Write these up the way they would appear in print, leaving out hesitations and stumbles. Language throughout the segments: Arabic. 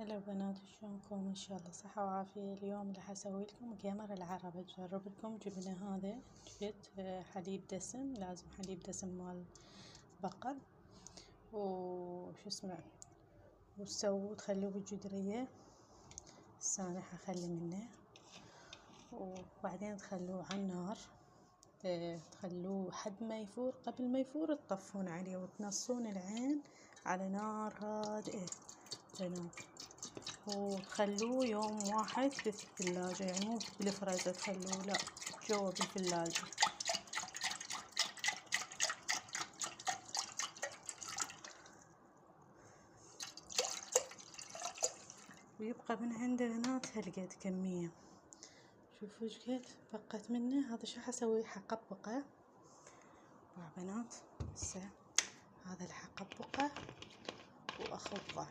هلا بنات، شلونكم؟ ان شاء الله صحة وعافية. اليوم راح اسوي لكم جمر العرب. اجرب لكم جبنة. هذا جبت حليب دسم، لازم حليب دسم مال بقر، وش اسمه، تخلوه بالجدرية. هسه انا حخلي منه، وبعدين تخلوه على النار، تخلوه حد ما يفور. قبل ما يفور تطفون عليه وتنصون العين على نار هادئة بنات، وتخلوه يوم واحد بالثلاجة، يعني مو بالفريزر تخلوه، لا جوا بالثلاجة. ويبقى من عنده بنات هالقد كمية. شوفوا ايش قد بقت منه. هذا شو حسوي؟ حقبقه مع بنات. هسه هذا الحقبقه واخبه،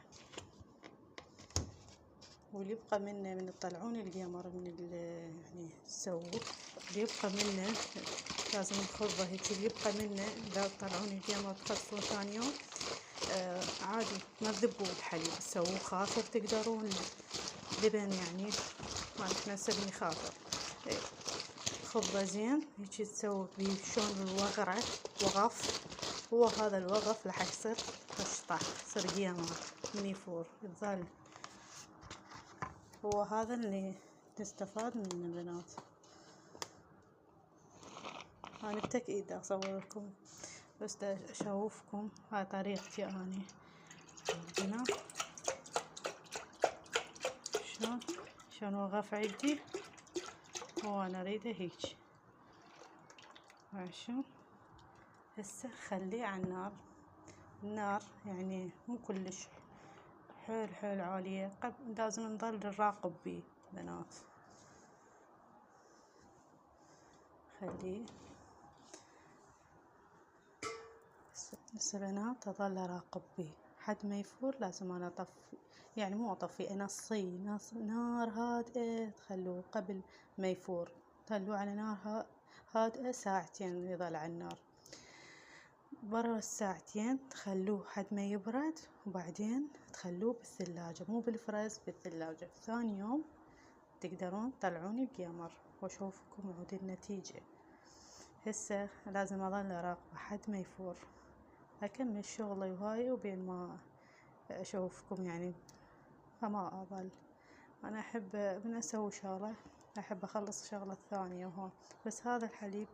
واللي يبقى منه من تطلعون القمر من يعني تسووه، اللي يبقى منه لازم نخبه هيك. اللي يبقى منه اذا تطلعون القمر تخلصون ثاني يوم عادي ما تذبوا الحليب، تسووه خاطر تقدرون لبن، يعني ما احنا نسميه خاطر. خبه زين هيك تسوي بيه شلون الوغرة، وغف. هو هذا الوغف راح يصير قشطة، يصير قمر من يفور يظل. هو هذا اللي تستفاد منه البنات. انا بتأكيد اصور لكم بس اشوفكم هاي طريقتي اني البنات. شلون وغف عندي، وانا اريده هيك. عشان هسه خليه على النار يعني مو كلش حيل عالية، لازم نظل نراقب بيه بنات. خليه هسه بنات اظل اراقب بيه حد ما يفور. لازم انا اطفي، يعني مو اطفي، انصيه نار هادئة. تخلوه قبل ما يفور، خلوه على نار هادئة ساعتين يظل على النار. برا الساعتين تخلوه حد ما يبرد، وبعدين تخلوه بالثلاجة، مو بالفريز، بالثلاجة. ثاني يوم تقدرون تطلعون القمر واشوفكم عود النتيجة. هسه لازم اظل اراقبه حد ما يفور. اكمل شغلي وهاي، وبين ما اشوفكم يعني فما اظل. انا احب من اسوي شغلة احب اخلص الشغلة الثانية وهون. بس هذا الحليب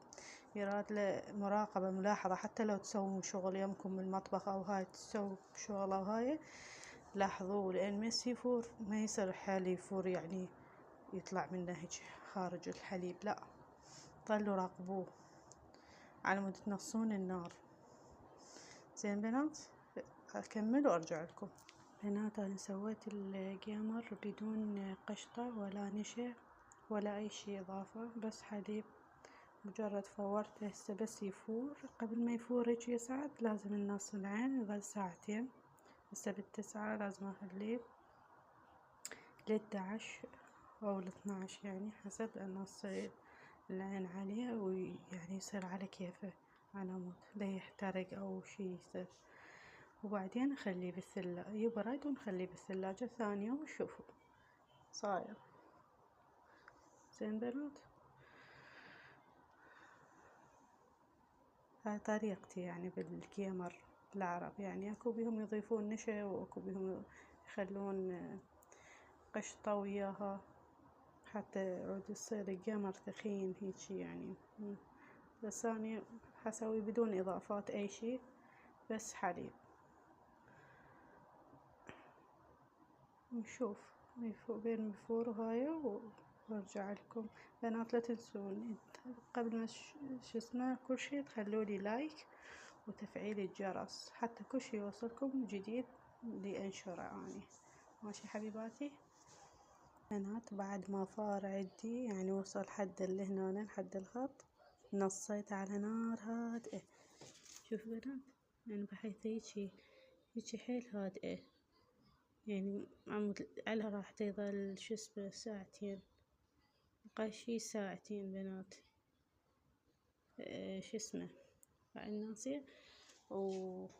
يراد له مراقبة، ملاحظة. حتى لو تسوون شغل يمكم بالمطبخ او هاي تسوي شغلة وهاي، لاحظوه، لان مس يفور ما يصير حالي يفور يعني يطلع منه هيك خارج الحليب، لا ظلوا راقبوه على مود تنصون النار. زين بنات، اكمل وارجع لكم. بنات انا سويت القمر بدون قشطة ولا نشا ولا اي شي اضافة، بس حليب مجرد فورته. هسه بس يفور. قبل ما يفور هيك يصعد لازم ننص العين، يظل ساعتين. هسه بالتسعة لازم اخليه ل11 او ل12، يعني حسب انص العين عليه، ويعني يصير على كيفه على مود لا يحترق او شي يصير. وبعدين نخليه بالثلاجة يبرد، ونخليه بالثلاجة ثاني يوم وشوفوا صاير. زين بنات، هاي طريقتي يعني بالقمر العرب. يعني اكو بيهم يضيفون نشا، واكو بيهم يخلون قشطة وياها حتى يعود يصير القمر ثخين هيجي يعني. بس اني حسوي بدون اضافات اي شي، بس حليب. نشوف بين مفور وهاي وارجع لكم. بنات لا تنسون قبل ما شو اسمه كل شي تخلولي لايك وتفعيل الجرس، حتى كل شي يوصلكم جديد اللي انشره اني. ماشي حبيباتي بنات؟ بعد ما فار عندي يعني وصل حد اللي هنا، حد الخط، نصيت على نار هادئة. شوف بنات، يعني بحيث هيجي حيل هادئة، يعني عمود على راح يظل شو اسمه ساعتين، بقى شي ساعتين بنات. شو اسمه بعد ناصية، وتخليه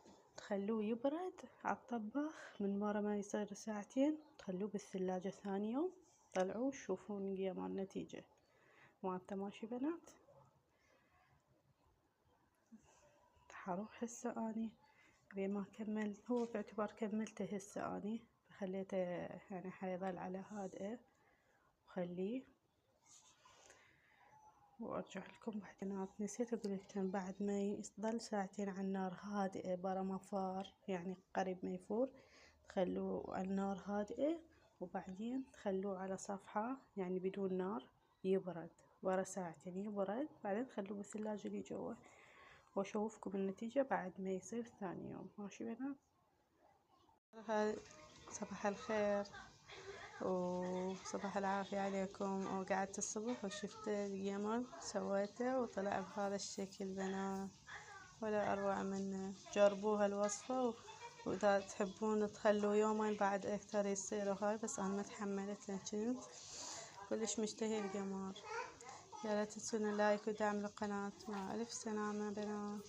تخلوه يبرد عالطباخ، من ورا ما يصير ساعتين تخلوه بالثلاجة ثاني يوم، طلعوه شوفون قيمة النتيجة مالته. ماشي بنات، حروح هسه اني بما كملت، هو باعتبار كملته هسه اني خليته يعني حيظل على هادئة وخليه. وارجع لكم بعد. نسيت اقول لكم بعد ما يظل ساعتين على النار هادئة برا مفار، يعني قريب ما يفور، تخلوه على النار هادئة وبعدين تخلوه على صفحة يعني بدون نار يبرد. برا ساعتين يبرد، بعدين تخلوه بالثلاجة اللي جوا، واشوفكم النتيجة بعد ما يصير ثاني يوم. ماشي بنات، صباح الخير وصباح العافية عليكم. وقعدت الصبح وشفت القمر سويته وطلع بهذا الشكل بنات، ولا أروع منه. جربوها الوصفة وإذا تحبون تخلوا يومين بعد أكثر يصيروا هاي، بس أنا ما تحملت لأن كنت كلش مشتهي القمر. يا لا تنسون اللايك ودعم القناة. مع ألف سلامة بنات.